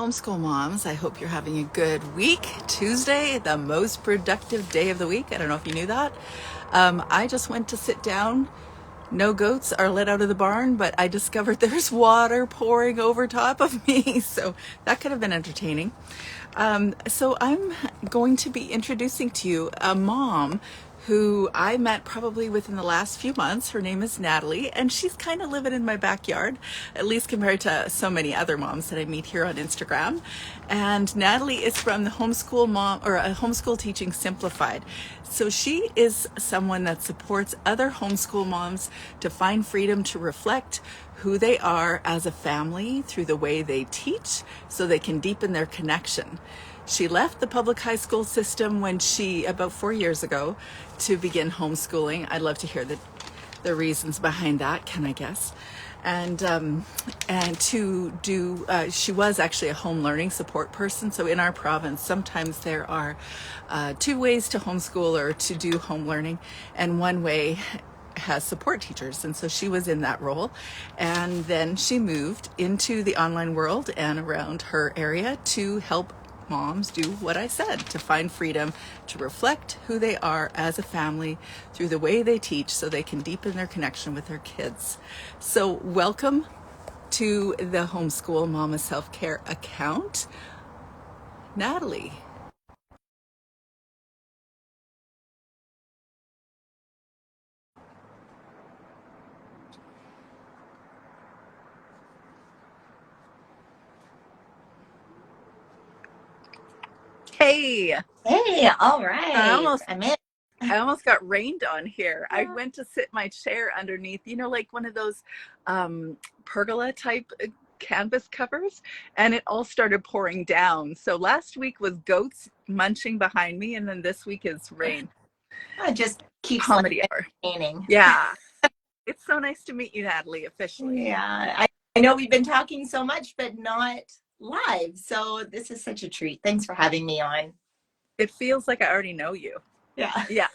Homeschool moms, I hope you're having a good week. Tuesday, the most productive day of the week. I don't know if you knew that. I just went to sit down. No goats are let out of the barn, but I discovered there's water pouring over top of me. So that could have been entertaining. So I'm going to be introducing to you a mom who I met probably within the last few months. Her name is Natalie, and she's kind of living in my backyard, at least compared to so many other moms that I meet here on Instagram. And Natalie is from the Homeschool Mom, or Homeschool Teaching Simplified. So she is someone that supports other homeschool moms to find freedom to reflect who they are as a family through the way they teach so they can deepen their connection. She left the public high school system about 4 years ago, to begin homeschooling. I'd love to hear the reasons behind that, can I guess? And she was actually a home learning support person. So in our province, sometimes there are two ways to homeschool or to do home learning, and one way has support teachers, and so she was in that role. And then she moved into the online world and around her area to help moms do what I said, to find freedom to reflect who they are as a family through the way they teach so they can deepen their connection with their kids. So welcome to the Homeschool Mama Self-Care account, Natalie. Hey, Hey, all I right. almost I'm in. I almost got rained on here. I went to sit my chair underneath, like one of those pergola type canvas covers, and it all started pouring down. So last week was goats munching behind me, and then this week is rain. It just keeps life Comedy hour. entertaining. Yeah. It's so nice to meet you, Natalie, officially. Yeah, I know we've been talking so much, but not live. So this is such a treat. Thanks for having me on. It feels like I already know you. Yeah. Yeah.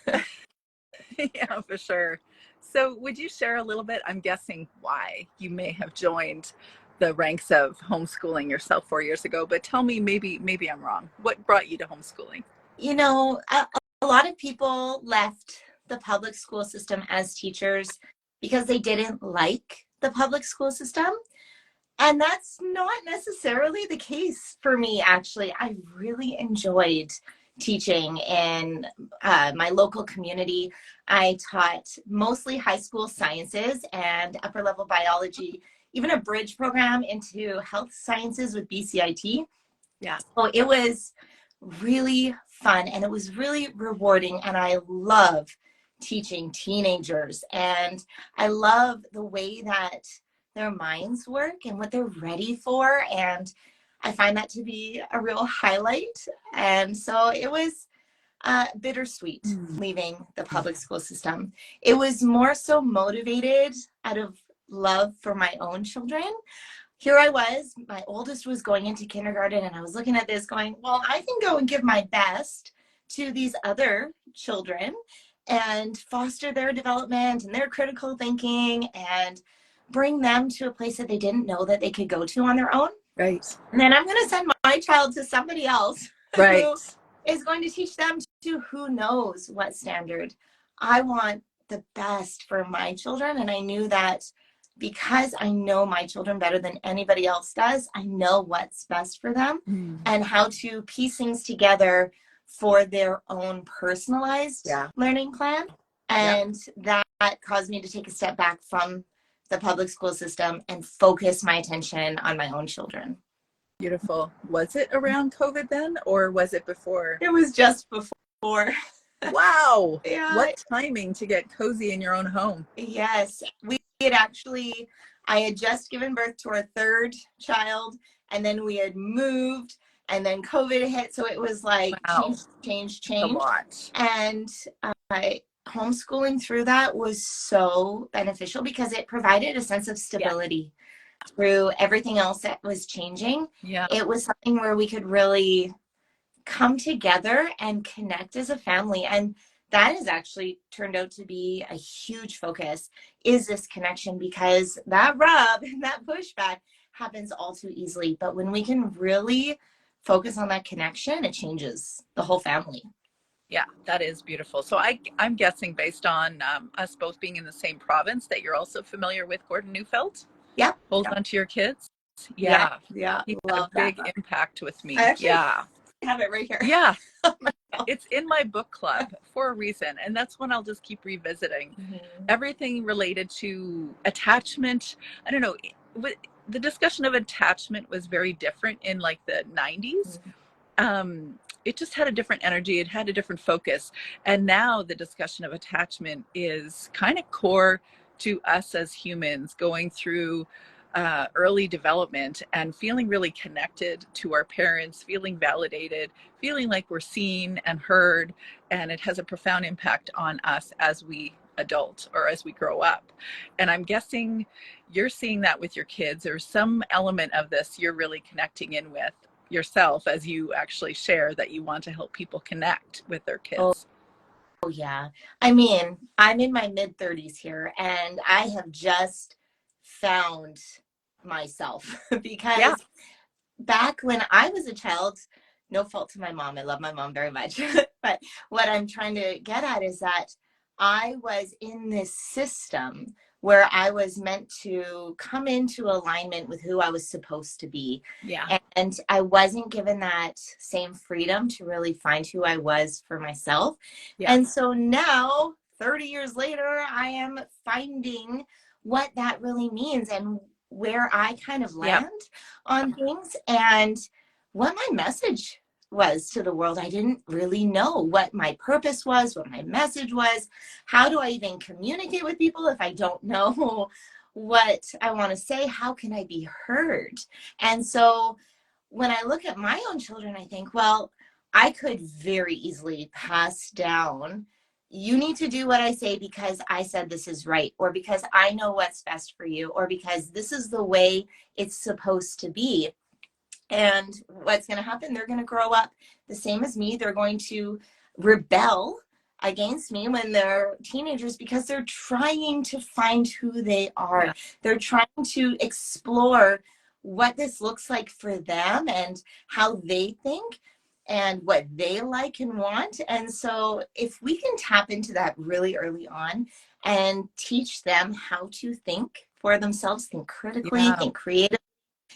Yeah, for sure. So would you share a little bit, I'm guessing why you may have joined the ranks of homeschooling yourself 4 years ago, but tell me, maybe I'm wrong. What brought you to homeschooling? You know, a lot of people left the public school system as teachers because they didn't like the public school system. And that's not necessarily the case for me, actually. I really enjoyed teaching in my local community. I taught mostly high school sciences and upper level biology, even a bridge program into health sciences with BCIT. Yeah. So it was really fun and it was really rewarding. And I love teaching teenagers. And I love the way that their minds work and what they're ready for. And I find that to be a real highlight. And so it was bittersweet leaving the public school system. It was more so motivated out of love for my own children. Here I was, my oldest was going into kindergarten, and I was looking at this going, well, I can go and give my best to these other children and foster their development and their critical thinking and bring them to a place that they didn't know that they could go to on their own. Right. And then I'm going to send my child to somebody else Right. who is going to teach them to who knows what standard. I want the best for my children, and I knew that because I know my children better than anybody else does, I know what's best for them and how to piece things together for their own personalized learning plan. And that caused me to take a step back from the public school system and focus my attention on my own children. Beautiful. Was it around COVID then, or was it before? It was just before. Wow. Yeah. What timing to get cozy in your own home. Yes. I had just given birth to our third child, and then we had moved, and then COVID hit. So it was like change. A lot. And homeschooling through that was so beneficial because it provided a sense of stability through everything else that was changing. Yeah. It was something where we could really come together and connect as a family. And that has actually turned out to be a huge focus, is this connection, because that rub and that pushback happens all too easily. But when we can really focus on that connection, it changes the whole family. Yeah, that is beautiful. So I'm guessing based on us both being in the same province that you're also familiar with Gordon Neufeld. Yep. Hold Yep. on to your kids. Yeah. Yeah, Yeah. he had a Love that big book. impact with I me. actually Yeah. have it right here. Yeah. It's in my book club for a reason. And that's one I'll just keep revisiting. Mm-hmm. Everything related to attachment. I don't know. The discussion of attachment was very different in like the 90s. It just had a different energy. It had a different focus. And now the discussion of attachment is kind of core to us as humans going through early development and feeling really connected to our parents, feeling validated, feeling like we're seen and heard. And it has a profound impact on us as we adult or as we grow up. And I'm guessing you're seeing that with your kids, or some element of this you're really connecting in with yourself as you actually share that you want to help people connect with their Oh, kids. yeah. I mean, I'm in my mid 30s here, and I have just found myself Yeah. because back when I was a child, no fault to my mom. I love my mom very much. But what I'm trying to get at is that I was in this system where I was meant to come into alignment with who I was supposed to be. Yeah. And I wasn't given that same freedom to really find who I was for myself. Yeah. And so now, 30 years later, I am finding what that really means and where I kind of Yeah. land on things and what my message was to the world. I didn't really know what my purpose was, what my message was. How do I even communicate with people if I don't know what I want to say? How can I be heard? And so when I look at my own children, I think, well, I could very easily pass down, you need to do what I say because I said this is right, or because I know what's best for you, or because this is the way it's supposed to be. And what's going to happen? They're going to grow up the same as me. They're going to rebel against me when they're teenagers because they're trying to find who they are. Yeah. They're trying to explore what this looks like for them and how they think and what they like and want. And so if we can tap into that really early on and teach them how to think for themselves, think critically, Yeah. think creatively,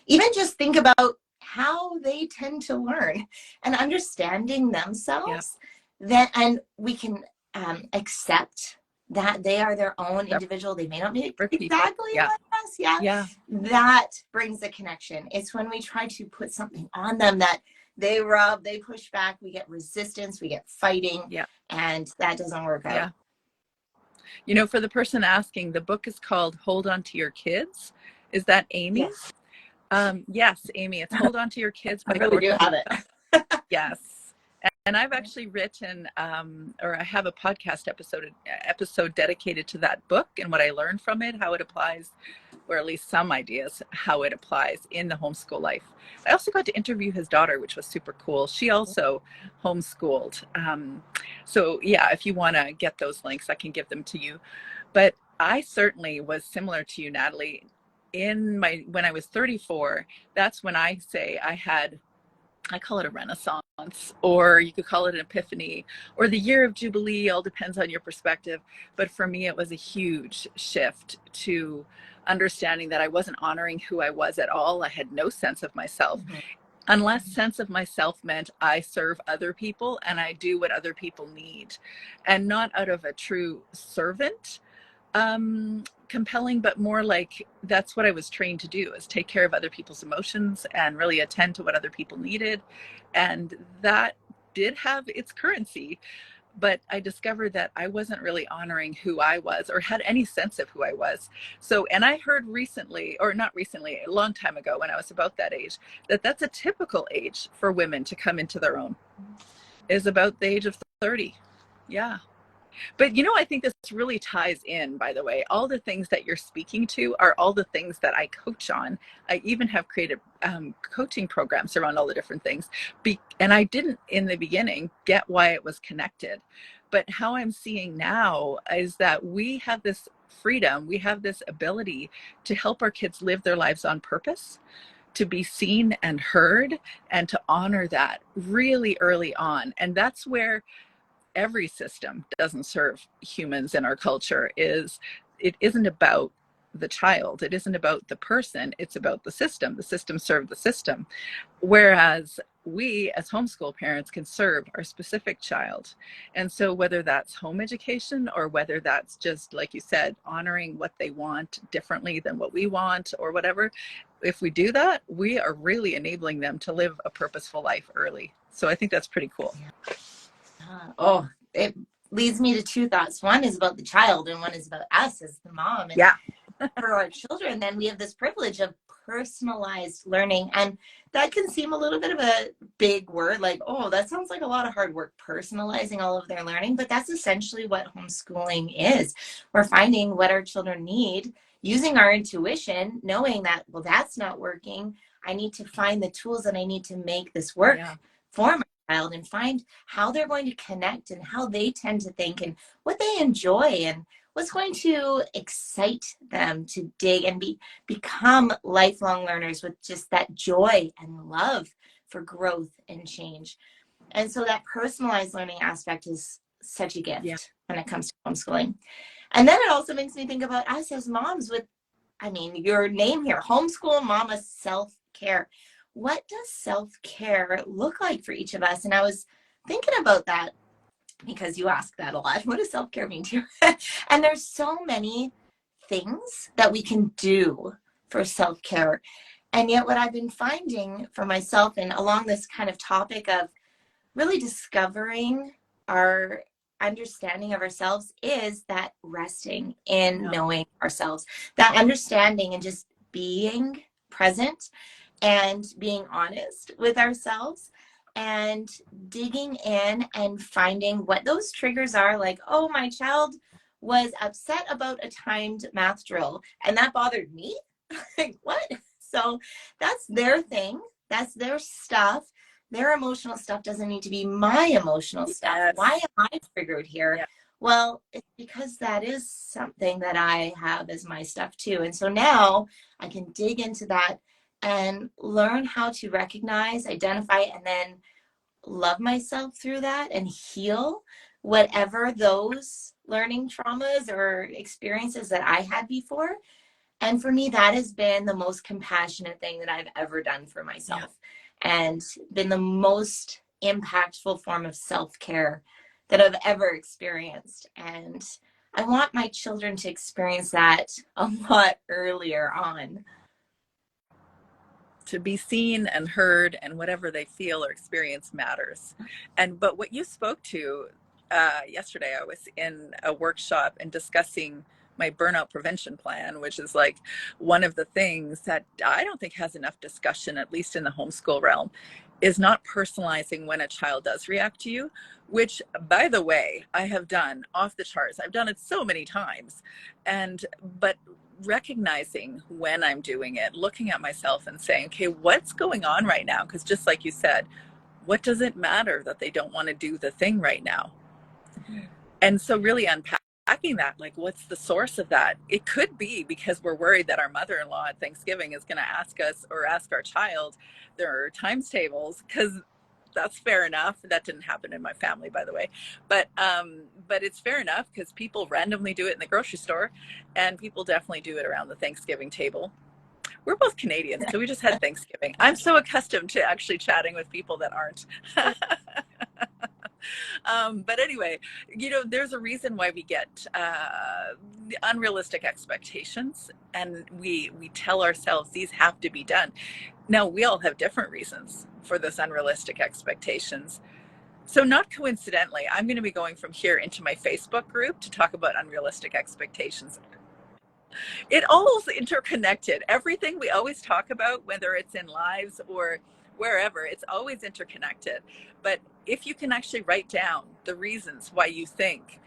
even just think about how they tend to learn and understanding Yeah. themselves, that and we can accept that they are their own individual. They may not be People. exactly Yeah. like us. Yeah. Yeah. That brings a connection. It's when we try to put something on them that they rub, they push back, we get resistance, we get fighting, Yeah. and that doesn't work out. Yeah. You know, for the person asking, the book is called Hold On to Your Kids. Is that Amy? Yes. Yes, Amy, it's Hold On to Your Kids I by really do Gordon. have it. Yes. And I've actually written, or I have a podcast episode dedicated to that book and what I learned from it, how it applies, or at least some ideas how it applies in the homeschool life. I also got to interview his daughter, which was super cool. She also homeschooled. So yeah, if you want to get those links, I can give them to you. But I certainly was similar to you, Natalie. When I was 34, that's when I say I call it a renaissance, or you could call it an epiphany, or the year of Jubilee, all depends on your perspective. But for me, it was a huge shift to understanding that I wasn't honoring who I was at all. I had no sense of myself, unless sense of myself meant I serve other people and I do what other people need, and not out of a true servant compelling, but more like that's what I was trained to do, is take care of other people's emotions and really attend to what other people needed. And that did have its currency, but I discovered that I wasn't really honoring who I was or had any sense of who I was. So, and I heard recently, or not recently, a long time ago when I was about that age, that that's a typical age for women to come into their own, is about the age of 30. Yeah. But I think this really ties in, by the way. All the things that you're speaking to are all the things that I coach on. I even have created coaching programs around all the different things. And I didn't in the beginning get why it was connected. But how I'm seeing now is that we have this freedom, we have this ability to help our kids live their lives on purpose, to be seen and heard, and to honor that really early on. And that's where every system doesn't serve humans in our culture. It isn't about the child, it isn't about the person, it's about the system served the system. Whereas we as homeschool parents can serve our specific child. And so whether that's home education or whether that's just, like you said, honoring what they want differently than what we want or whatever, if we do that, we are really enabling them to live a purposeful life early. So I think that's pretty cool. Oh, it leads me to two thoughts. One is about the child and one is about us as the mom. And Yeah. for our children, then we have this privilege of personalized learning. And that can seem a little bit of a big word, like, oh, that sounds like a lot of hard work, personalizing all of their learning. But that's essentially what homeschooling is. We're finding what our children need, using our intuition, knowing that, well, that's not working. I need to find the tools that I need to make this work for my child, and find how they're going to connect and how they tend to think and what they enjoy and what's going to excite them to dig and become lifelong learners with just that joy and love for growth and change. And so that personalized learning aspect is such a gift when it comes to homeschooling. And then it also makes me think about us as moms with, I mean, your name here, Homeschool Mama Self-Care. What does self-care look like for each of us? And I was thinking about that because you ask that a lot. What does self-care mean to you? And there's so many things that we can do for self-care. And yet what I've been finding for myself and along this kind of topic of really discovering our understanding of ourselves is that resting in knowing ourselves, that understanding and just being present and being honest with ourselves and digging in and finding what those triggers are. Like, oh, my child was upset about a timed math drill and that bothered me. Like, what? So that's their thing. That's their stuff. Their emotional stuff doesn't need to be my emotional stuff. Why am I triggered here? Well, it's because that is something that I have as my stuff too. And so now I can dig into that and learn how to recognize, identify, and then love myself through that and heal whatever those learning traumas or experiences that I had before. And for me, that has been the most compassionate thing that I've ever done for myself and been the most impactful form of self-care that I've ever experienced. And I want my children to experience that a lot earlier on. To be seen and heard, and whatever they feel or experience matters. But what you spoke to yesterday, I was in a workshop and discussing my burnout prevention plan, which is like one of the things that I don't think has enough discussion, at least in the homeschool realm, is not personalizing when a child does react to you, which, by the way, I have done off the charts. I've done it so many times. But recognizing when I'm doing it, looking at myself and saying, okay, what's going on right now? Because just like you said, what does it matter that they don't want to do the thing right now? And so really unpacking that, like, what's the source of that? It could be because we're worried that our mother-in-law at Thanksgiving is going to ask us or ask our child their times tables, because that's fair enough. That didn't happen in my family, by the way, but it's fair enough because people randomly do it in the grocery store, and people definitely do it around the Thanksgiving table. We're both Canadians, so we just had Thanksgiving. I'm so accustomed to actually chatting with people that aren't. But anyway, there's a reason why we get unrealistic expectations, and we tell ourselves these have to be done. Now, we all have different reasons for this unrealistic expectations. So not coincidentally, I'm going to be going from here into my Facebook group to talk about unrealistic expectations. It all is interconnected. Everything we always talk about, whether it's in lives or wherever, it's always interconnected. But if you can actually write down the reasons why you think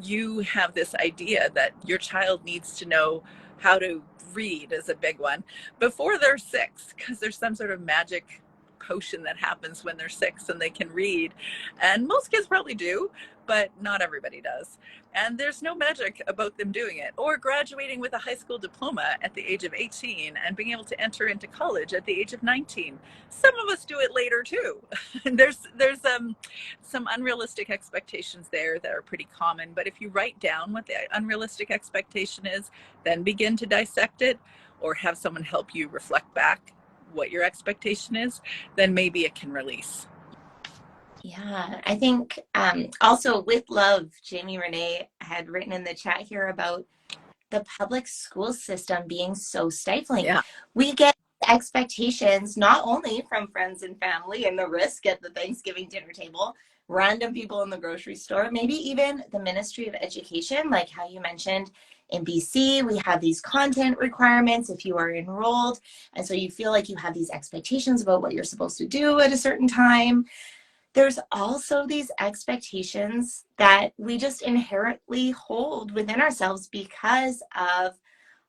you have this idea that your child needs to know how to read is a big one before they're 6, because there's some sort of magic potion that happens when they're 6 and they can read. And most kids probably do, but not everybody does. And there's no magic about them doing it, or graduating with a high school diploma at the age of 18 and being able to enter into college at the age of 19. Some of us do it later too. There's some unrealistic expectations there that are pretty common, but if you write down what the unrealistic expectation is, then begin to dissect it, or have someone help you reflect back what your expectation is, then maybe it can release. Yeah, I think also with love, Jamie Renee had written in the chat here about the public school system being so stifling. Yeah. We get expectations not only from friends and family and the risk at the Thanksgiving dinner table, random people in the grocery store, maybe even the Ministry of Education, like how you mentioned in BC, we have these content requirements if you are enrolled. And so you feel like you have these expectations about what you're supposed to do at a certain time. There's also these expectations that we just inherently hold within ourselves because of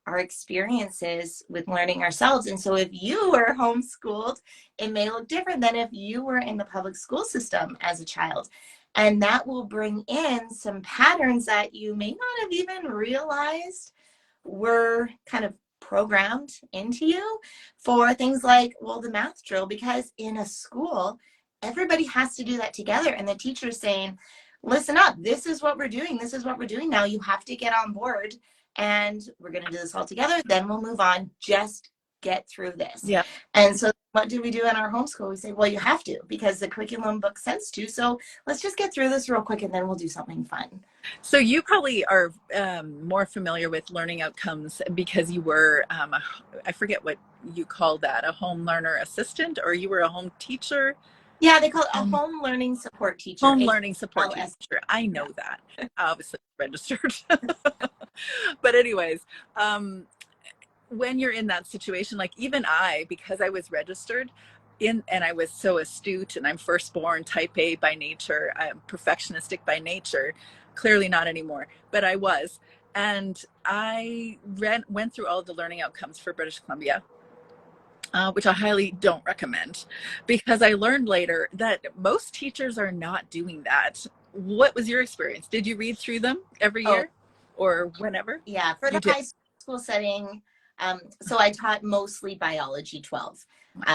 our experiences with learning ourselves. And so if you were homeschooled, it may look different than if you were in the public school system as a child. And that will bring in some patterns that you may not have even realized were kind of programmed into you for things like, well, the math drill, because in a school, everybody has to do that together. And the teacher's saying, listen up, this is what we're doing. This is what we're doing now. You have to get on board and we're going to do this all together. Then we'll move on. Just get through this. Yeah. And so what do we do in our homeschool? We say, well, you have to, because the curriculum book says to. So let's just get through this real quick and then we'll do something fun. So you probably are more familiar with learning outcomes because you were, I forget what you called that, a home learner assistant, or you were a home teacher? Yeah, they call it a home learning support teacher. Home learning support HLS. teacher. I know that. Obviously registered. But anyways, when you're in that situation, like even I, because I was registered in, and I was so astute, and I'm firstborn, type A by nature, I'm perfectionistic by nature, clearly not anymore, but I was. And I went through all of the learning outcomes for British Columbia, which I highly don't recommend, because I learned later that most teachers are not doing that. What was your experience? Did you read through them every year or whenever? Yeah, for the high school setting. So I taught mostly biology 12.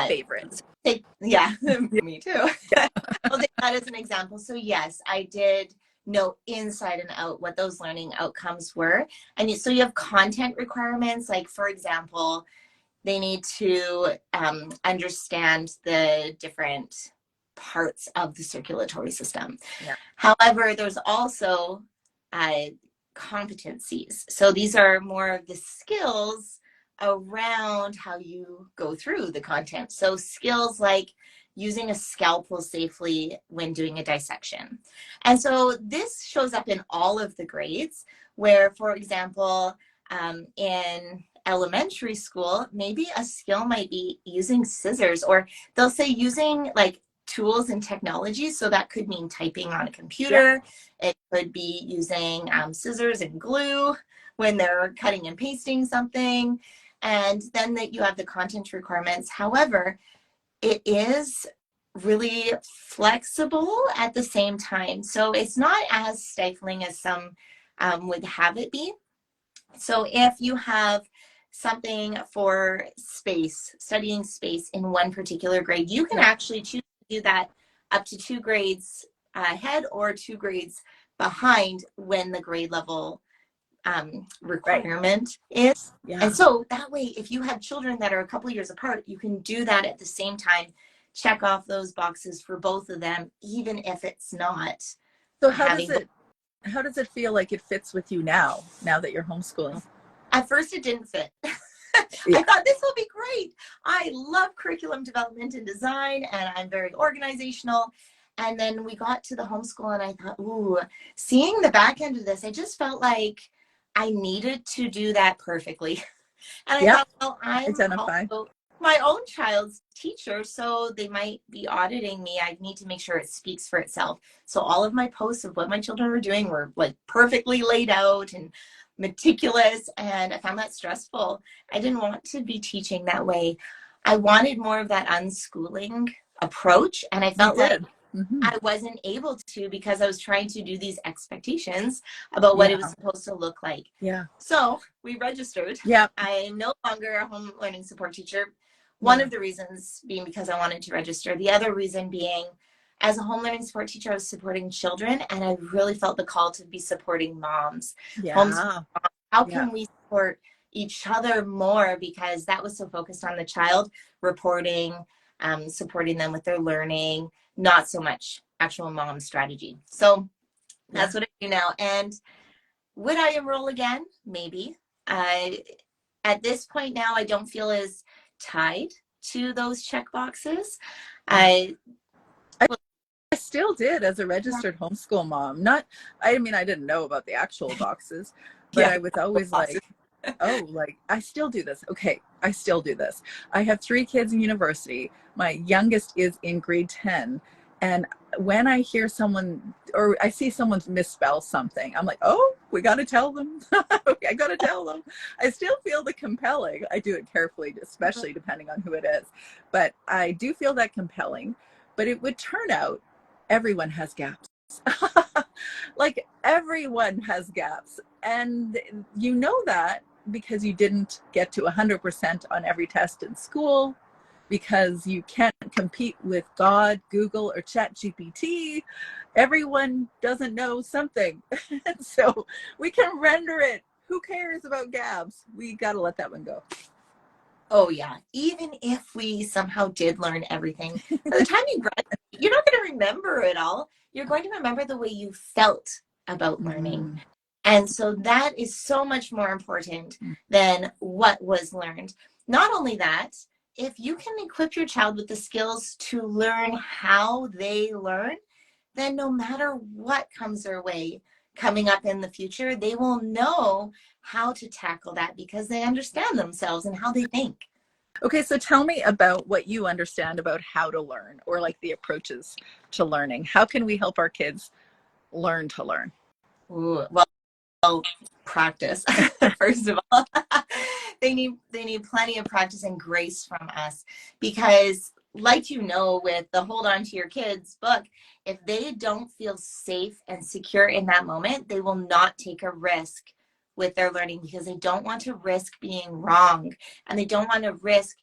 Favorites. Yeah, me too. I'll take that as an example. So yes, I did know inside and out what those learning outcomes were. And so you have content requirements, like for example, they need to understand the different parts of the circulatory system. Yeah. However, there's also competencies. So these are more of the skills around how you go through the content. So skills like using a scalpel safely when doing a dissection. And so this shows up in all of the grades where, for example, in elementary school, maybe a skill might be using scissors, or they'll say using like tools and technology. So that could mean typing on a computer. Yeah. It could be using scissors and glue when they're cutting and pasting something. And then that you have the content requirements. However, it is really flexible at the same time. So it's not as stifling as some would have it be. So if you have something for space, studying space in one particular grade, you can actually choose to do that up to 2 grades ahead or 2 grades behind when the grade level requirement is. Yeah. And so that way, if you have children that are a couple years apart, you can do that at the same time, check off those boxes for both of them, even if it's not. So how does it feel like it fits with you now that you're homeschooling? At first it didn't fit. Yeah. I thought this will be great. I love curriculum development and design, and I'm very organizational. And then we got to the homeschool and I thought, ooh, seeing the back end of this, I just felt like I needed to do that perfectly. And I thought, well, I'm also my own child's teacher, so they might be auditing me. I need to make sure it speaks for itself. So all of my posts of what my children were doing were like perfectly laid out and meticulous, and I found that stressful. I didn't want to be teaching that way. I wanted more of that unschooling approach, and I You felt like did. Hmm. I wasn't able to because I was trying to do these expectations about what it was Yeah. supposed to look like. Yeah. So we registered. Yeah. I am no longer a home learning support teacher. One Yeah. of the reasons being because I wanted to register. The other reason being, as a home learning support teacher, I was supporting children, and I really felt the call to be supporting moms. Homes, Yeah. how Yeah. can we support each other more? Because that was so focused on the child, reporting, supporting them with their learning, not so much actual mom strategy. So Yeah. that's what I do now. And would I enroll again? Maybe. At this point now, I don't feel as tied to those check boxes. Yeah. I I still did as a registered homeschool mom. Not, I mean, I didn't know about the actual boxes, but yeah, I was always like, oh, like I still do this. Okay, I still do this. I have 3 kids in university. My youngest is in grade 10. And when I hear someone or I see someone misspell something, I'm like, oh, we got to tell them. I got to tell them. I still feel the compelling. I do it carefully, especially depending on who it is. But I do feel that compelling. But it would turn out everyone has gaps. Like everyone has gaps. And you know that because you didn't get to 100% on every test in school, because you can't compete with God, Google, or ChatGPT. Everyone doesn't know something. So we can render it. Who cares about gaps? We got to let that one go. oh yeah, even if we somehow did learn everything, by the time you graduate, you're not going to remember it all. You're going to remember the way you felt about learning. Mm. And so that is so much more important than what was learned. Not only that, if you can equip your child with the skills to learn how they learn, then no matter what comes their way coming up in the future, they will know how to tackle that because they understand themselves and how they think. Okay, so tell me about what you understand about how to learn or like the approaches to learning. How can we help our kids learn to learn? Ooh, well, practice first of all. They need plenty of practice and grace from us because, like, with the Hold On to Your Kids book, if they don't feel safe and secure in that moment, they will not take a risk with their learning because they don't want to risk being wrong, and they don't want to risk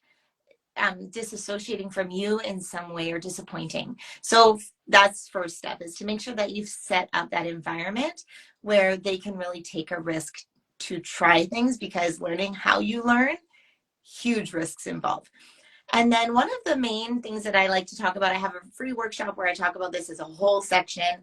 disassociating from you in some way or disappointing. So that's first step, is to make sure that you've set up that environment where they can really take a risk to try things, because learning how you learn, huge risks involved. And then one of the main things that I like to talk about, I have a free workshop where I talk about this as a whole section,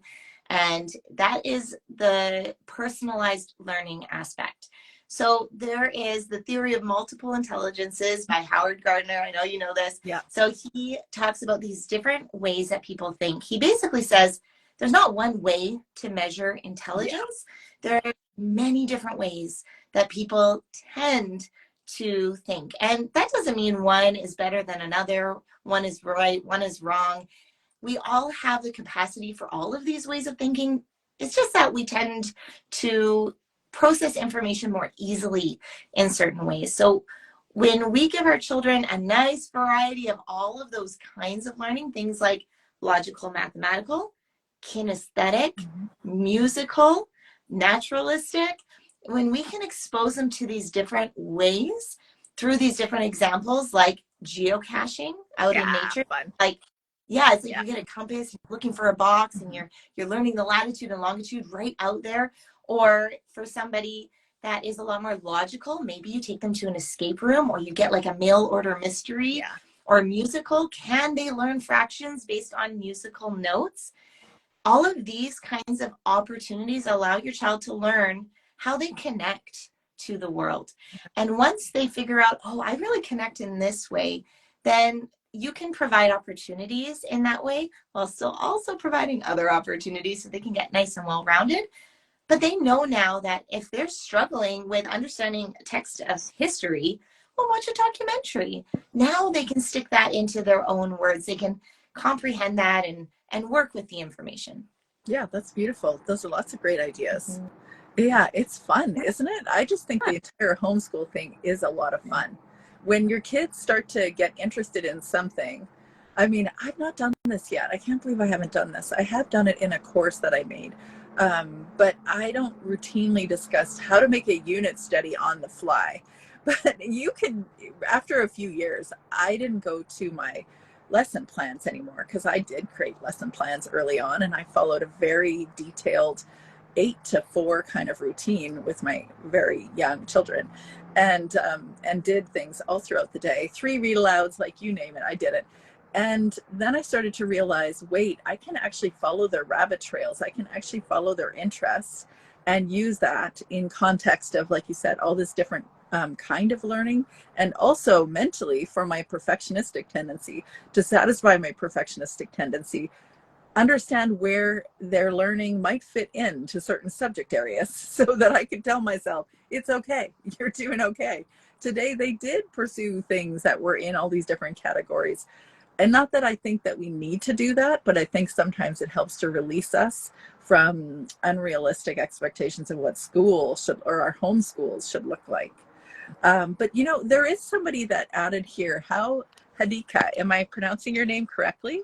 and that is the personalized learning aspect. So there is the theory of multiple intelligences by Howard Gardner. I know you know this. Yeah. So he talks about these different ways that people think. He basically says there's not one way to measure intelligence. Yeah. There are many different ways that people tend to think. And that doesn't mean one is better than another, one is right, one is wrong. We all have the capacity for all of these ways of thinking. It's just that we tend to process information more easily in certain ways. So when we give our children a nice variety of all of those kinds of learning, things like logical, mathematical, kinesthetic, musical, naturalistic, when we can expose them to these different ways through these different examples, like geocaching out in nature, Fun. like, yeah, it's like you get a compass, you're looking for a box, and you're learning the latitude and longitude right out there. Or for somebody that is a lot more logical, maybe you take them to an escape room, or you get like a mail order mystery, or musical. Can they learn fractions based on musical notes? All of these kinds of opportunities allow your child to learn how they connect to the world. And once they figure out, oh, I really connect in this way, then you can provide opportunities in that way while still also providing other opportunities so they can get nice and well-rounded. But they know now that if they're struggling with understanding a text of history, well, watch a documentary. Now they can stick that into their own words. They can comprehend that and work with the information. Yeah, that's beautiful. Those are lots of great ideas. Mhm. Yeah, it's fun, isn't it? I just think the entire homeschool thing is a lot of fun. When your kids start to get interested in something, I mean, I've not done this yet. I can't believe I haven't done this. I have done it in a course that I made, but I don't routinely discuss how to make a unit study on the fly. But you can, after a few years, I didn't go to my lesson plans anymore because I did create lesson plans early on and I followed a very detailed 8 to 4 kind of routine with my very young children, and did things all throughout the day. 3 read alouds, like you name it, I did it. And then I started to realize, wait, I can actually follow their rabbit trails. I can actually follow their interests and use that in context of, like you said, all this different kind of learning, and also mentally for my perfectionistic tendency, to satisfy my perfectionistic tendency, understand where their learning might fit into certain subject areas so that I could tell myself, it's okay, you're doing okay. Today they did pursue things that were in all these different categories. And not that I think that we need to do that, but I think sometimes it helps to release us from unrealistic expectations of what school should, or our homeschools should look like. But you know, there is somebody that added here, how Hadika, am I pronouncing your name correctly?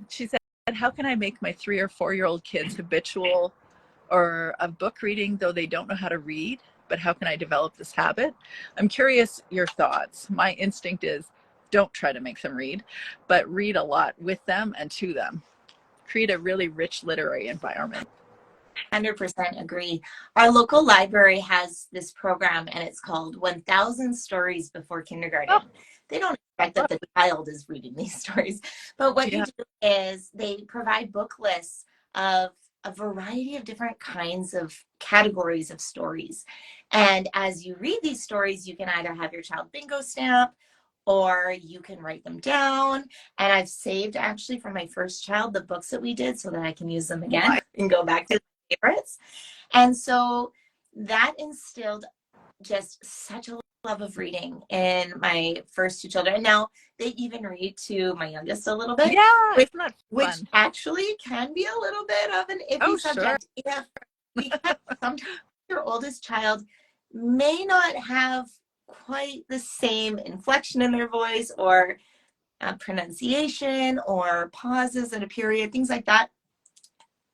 She said, how can I make my 3 or 4-year-old kids habitual or of book reading, though they don't know how to read? But how can I develop this habit? I'm curious your thoughts. My instinct is don't try to make them read, but read a lot with them and to them. Create a really rich literary environment. 100% agree. Our local library has this program and it's called 1000 Stories Before Kindergarten. Oh, They don't expect that the child is reading these stories, but what you yeah. do is they provide book lists of a variety of different kinds of categories of stories. And as you read these stories, you can either have your child bingo stamp or you can write them down. And I've saved actually for my first child the books that we did so that I can use them again and go back to the favorites. And so that instilled just such a love of reading in my first 2 children. And now they even read to my youngest a little bit, Yeah, which, it's not which fun. actually can be a little bit of an iffy Oh, sure. subject if because sometimes your oldest child may not have quite the same inflection in their voice or pronunciation or pauses in a period, things like that.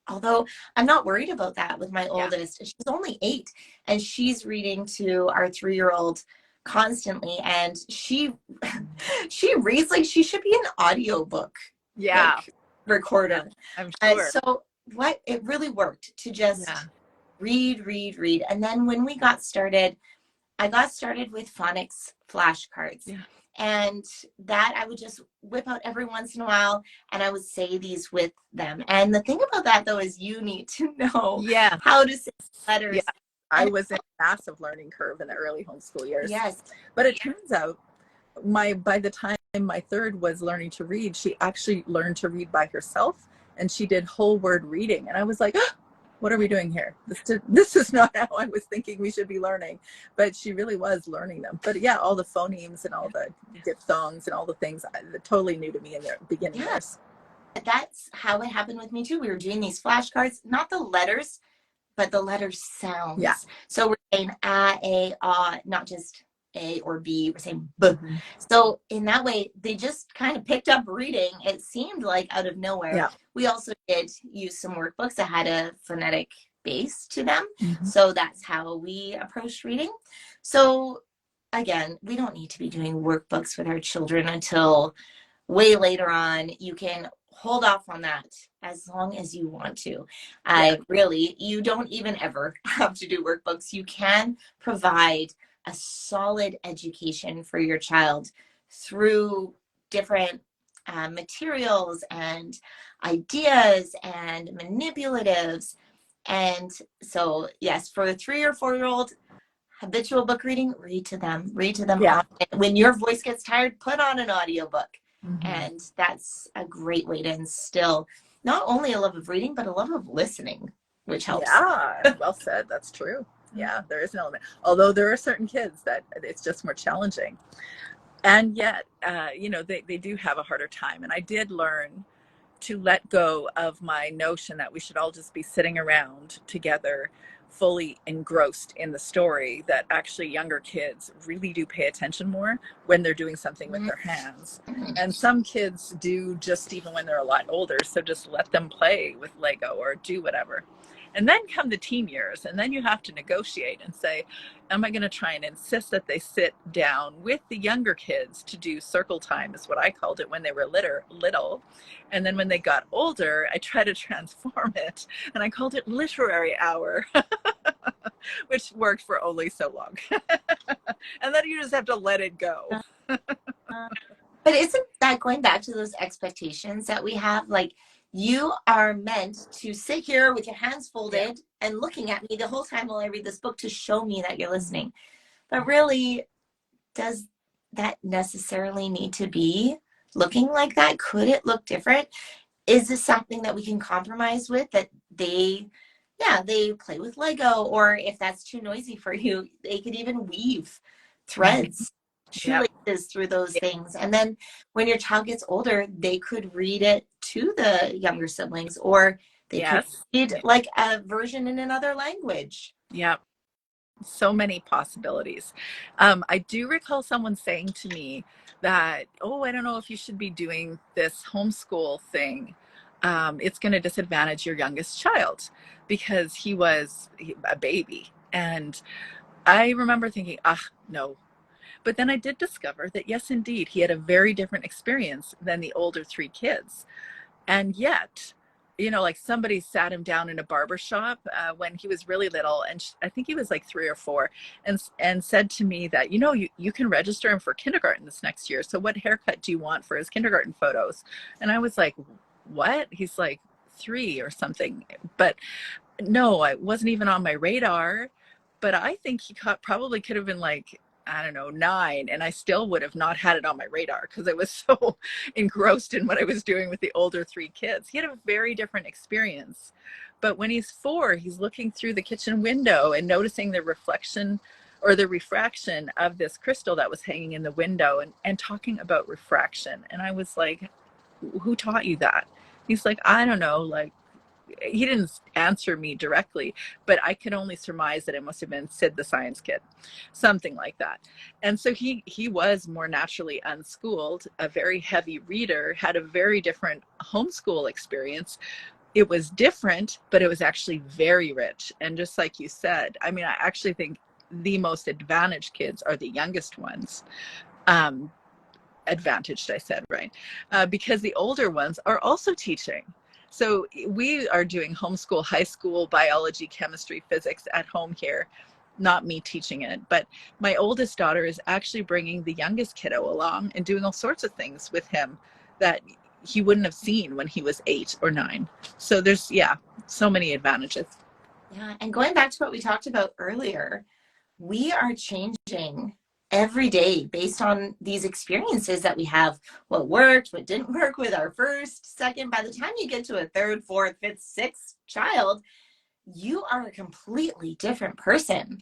Although I'm not worried about that with my Yeah. oldest. She's only 8 and she's reading to our 3-year-old constantly, and she she reads like she should be an audiobook Yeah. like recorder. I'm And sure. so what it really worked to Yeah. just read. And then when we got started, I got started with phonics flashcards. Yeah. And that I would just whip out every once in a while and I would say these with them. And the thing about that though is you need to know Yeah. how to say Yeah. letters. I And was in a massive learning curve in the early homeschool years. yes, But it turns out by the time my third was learning to read, she actually learned to read by herself and she did whole word reading. And I was like, what are we doing here? This is not how I was thinking we should be learning. But she really was learning them. But yeah, all the phonemes and all the diphthongs and all the things totally new to me in the beginning yeah, years. that's how it happened with me too. We were doing these flashcards, not the letters, but the letter Yeah. sounds. So we're saying a, not just A or B, we're saying B. Mm-hmm. So in that way, they just kind of picked up reading. It seemed like out of nowhere. Yeah. We also did use some workbooks that had a phonetic base to them. Mm-hmm. So that's how we approached reading. So again, we don't need to be doing workbooks with our children until way later on. You can hold off on that as long as you want to. Yeah. You don't even ever have to do workbooks. You can provide a solid education for your child through different materials and ideas and manipulatives. And so, yes, for a 3 or 4-year-old, habitual book reading, read to them Yeah. often. When your voice gets tired, put on an audiobook. Mm-hmm. And that's a great way to instill not only a love of reading, but a love of listening, which helps. Yeah. Well said. That's true. Yeah, there is an element. Although there are certain kids that it's just more challenging. And yet, they do have a harder time. And I did learn to let go of my notion that we should all just be sitting around together, fully engrossed in the story, that actually younger kids really do pay attention more when they're doing something with their hands. And some kids do, just even when they're a lot older. So just let them play with Lego or do whatever. And then come the teen years, and then you have to negotiate and say, am I going to try and insist that they sit down with the younger kids to do circle time, is what I called it when they were little. And then when they got older, I tried to transform it, and I called it literary hour, which worked for only so long. And then you just have to let it go. But isn't that going back to those expectations that we have? Like, you are meant to sit here with your hands folded and looking at me the whole time while I read this book to show me that you're listening. But really, does that necessarily need to be looking like that? Could it look different? Is this something that we can compromise with, that they play with Lego, or if that's too noisy for you, they could even weave threads, shoelaces through those things. And then when your child gets older, they could read it to the younger siblings, or they could read like a version in another language. Yeah. So many possibilities. I do recall someone saying to me that, oh, I don't know if you should be doing this homeschool thing. It's going to disadvantage your youngest child, because he was a baby. And I remember thinking, no. But then I did discover that, yes, indeed, he had a very different experience than the older three kids. And yet, like somebody sat him down in a barber shop when he was really little, and I think he was like 3 or 4, and said to me that, you can register him for kindergarten this next year. So what haircut do you want for his kindergarten photos? And I was like, what? He's like 3 or something. But no, it wasn't even on my radar. But I think he probably could have been like, I don't know, 9, and I still would have not had it on my radar, because I was so engrossed in what I was doing with the older 3 kids. He had a very different experience. But when he's 4, he's looking through the kitchen window and noticing the reflection or the refraction of this crystal that was hanging in the window, and talking about refraction. And I was like, who taught you that? He's like, I don't know, like, he didn't answer me directly, but I could only surmise that it must have been Sid the Science Kid, something like that. And so he was more naturally unschooled, a very heavy reader, had a very different homeschool experience. It was different, but it was actually very rich. And just like you said, I mean, I actually think the most advantaged kids are the youngest ones. Advantaged, I said, right? Because the older ones are also teaching. So we are doing homeschool high school biology, chemistry, physics at home here. Not me teaching it, but my oldest daughter is actually bringing the youngest kiddo along and doing all sorts of things with him that he wouldn't have seen when he was 8 or 9. So there's, so many advantages. Yeah, and going back to what we talked about earlier, we are changing every day based on these experiences that we have, what worked, what didn't work with our first, second. By the time you get to a third, fourth, fifth, sixth child, you are a completely different person.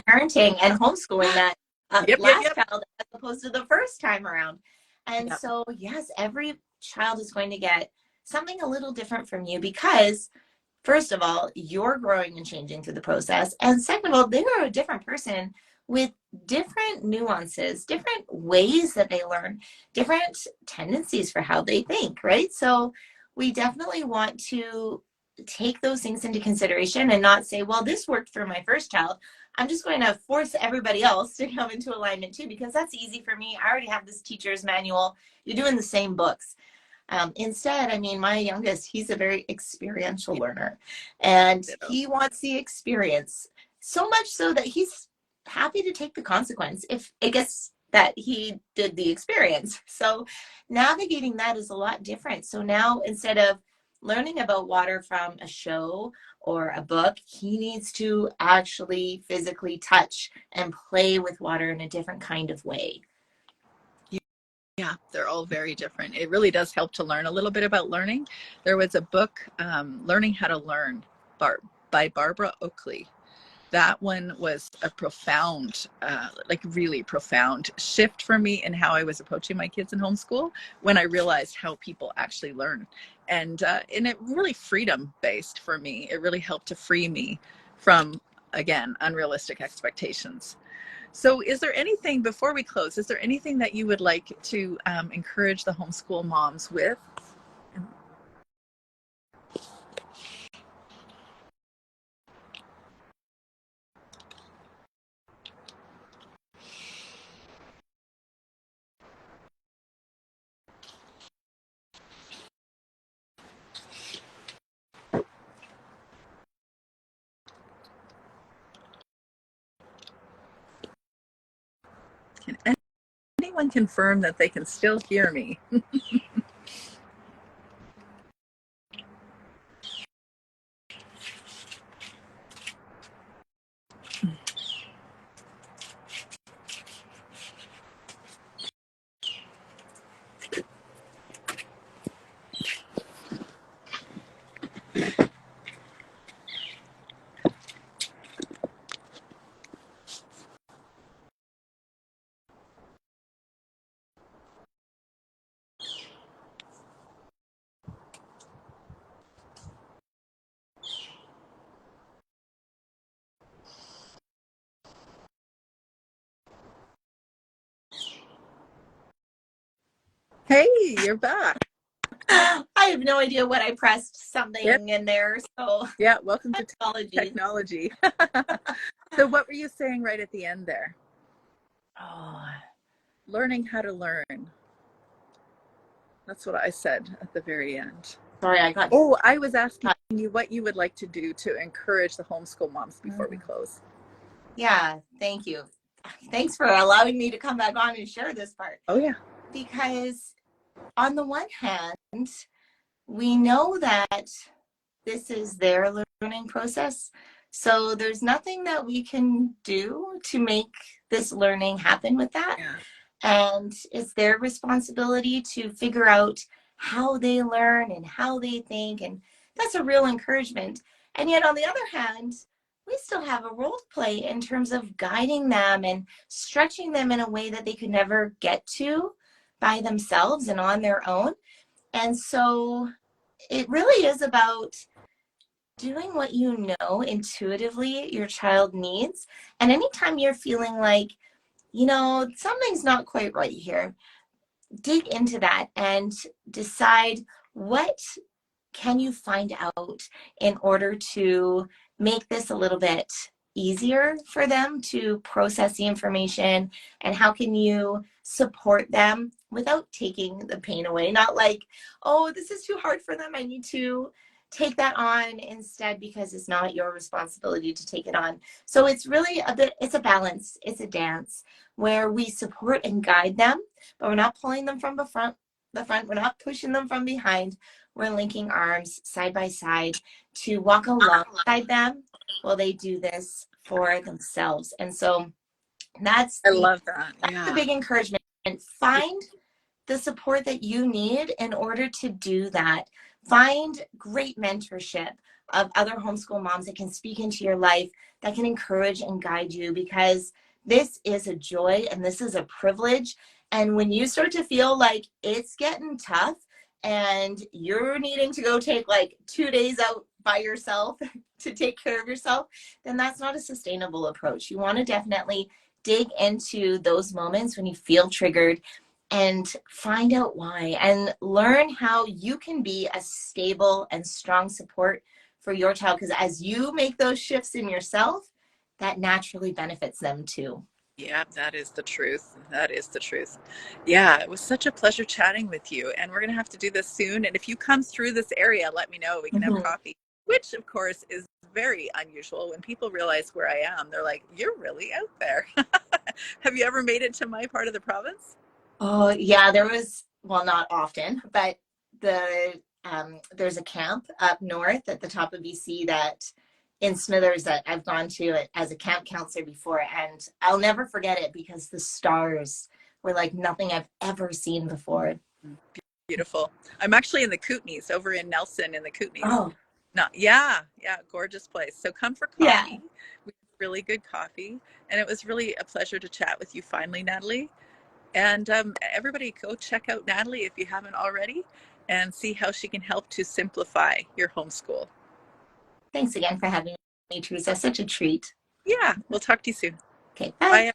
Parenting and homeschooling that child as opposed to the first time around. And so, yes, every child is going to get something a little different from you, because first of all, you're growing and changing through the process. And second of all, they are a different person with different nuances, different ways that they learn, different tendencies for how they think, right? So we definitely want to take those things into consideration and not say, well, this worked for my first child, I'm just going to force everybody else to come into alignment too, because that's easy for me. I already have this teacher's manual. You're doing the same books. Instead, I mean, my youngest, he's a very experiential learner, and he wants the experience, so much so that he's happy to take the consequence if it gets that he did the experience. So navigating that is a lot different. So now, instead of learning about water from a show or a book, he needs to actually physically touch and play with water in a different kind of way. Yeah, they're all very different. It really does help to learn a little bit about learning. There was a book, Learning How to Learn, by Barbara Oakley. that one was a profound, like really profound shift for me in how I was approaching my kids in homeschool when I realized how people actually learn. And it really freedom based for me. It really helped to free me from, again, unrealistic expectations. So is there anything, before we close, is there anything that you would like to encourage the homeschool moms with? Can anyone confirm that they can still hear me? Hey, you're back. I have no idea what I pressed something Yep. in there. So Yeah, welcome to apologies. technology. So what were you saying right at the end there? Oh, Learning how to learn. That's what I said at the very end. sorry, I got. Oh, I was asking you what you would like to do to encourage the homeschool moms before we close. Yeah, thank you. Thanks for allowing me to come back on and share this part. Oh, yeah. Because on the one hand, we know that this is their learning process. So there's nothing that we can do to make this learning happen with that. Yeah. And it's their responsibility to figure out how they learn and how they think. And that's a real encouragement. And yet, on the other hand, we still have a role to play in terms of guiding them and stretching them in a way that they could never get to by themselves and on their own. And so it really is about doing what you know intuitively your child needs. And anytime you're feeling like, something's not quite right here, dig into that and decide what can you find out in order to make this a little bit easier for them to process the information, and how can you support them without taking the pain away? Not like, oh, this is too hard for them, I need to take that on instead, because it's not your responsibility to take it on. So it's really it's a balance, it's a dance where we support and guide them, but we're not pulling them from the front, we're not pushing them from behind. We're linking arms side by side to walk alongside them while they do this for themselves. And so that's I love that. the big encouragement. And find the support that you need in order to do that. Find great mentorship of other homeschool moms that can speak into your life, that can encourage and guide you, because this is a joy and this is a privilege. And when you start to feel like it's getting tough and you're needing to go take like 2 days out by yourself to take care of yourself, then that's not a sustainable approach. You want to definitely dig into those moments when you feel triggered and find out why, and learn how you can be a stable and strong support for your child. Because as you make those shifts in yourself, that naturally benefits them too. Yeah, that is the truth. That is the truth. Yeah, it was such a pleasure chatting with you. And we're going to have to do this soon. And if you come through this area, let me know. We can have coffee, which of course is very unusual. When people realize where I am, they're like, you're really out there. Have you ever made it to my part of the province? Oh, yeah, there was, well, not often, but there's a camp up north at the top of BC that in Smithers that I've gone to as a camp counselor before, and I'll never forget it because the stars were like nothing I've ever seen before. Beautiful. I'm actually in the Kootenays, over in Nelson in the Kootenays. Oh, No, yeah, gorgeous place. So come for yeah. coffee. We really good coffee. And it was really a pleasure to chat with you finally, Natalie. And everybody go check out Natalie if you haven't already and see how she can help to simplify your homeschool. Thanks again for having me, Teresa. Such a treat. Yeah, we'll talk to you soon. Okay, bye. Bye.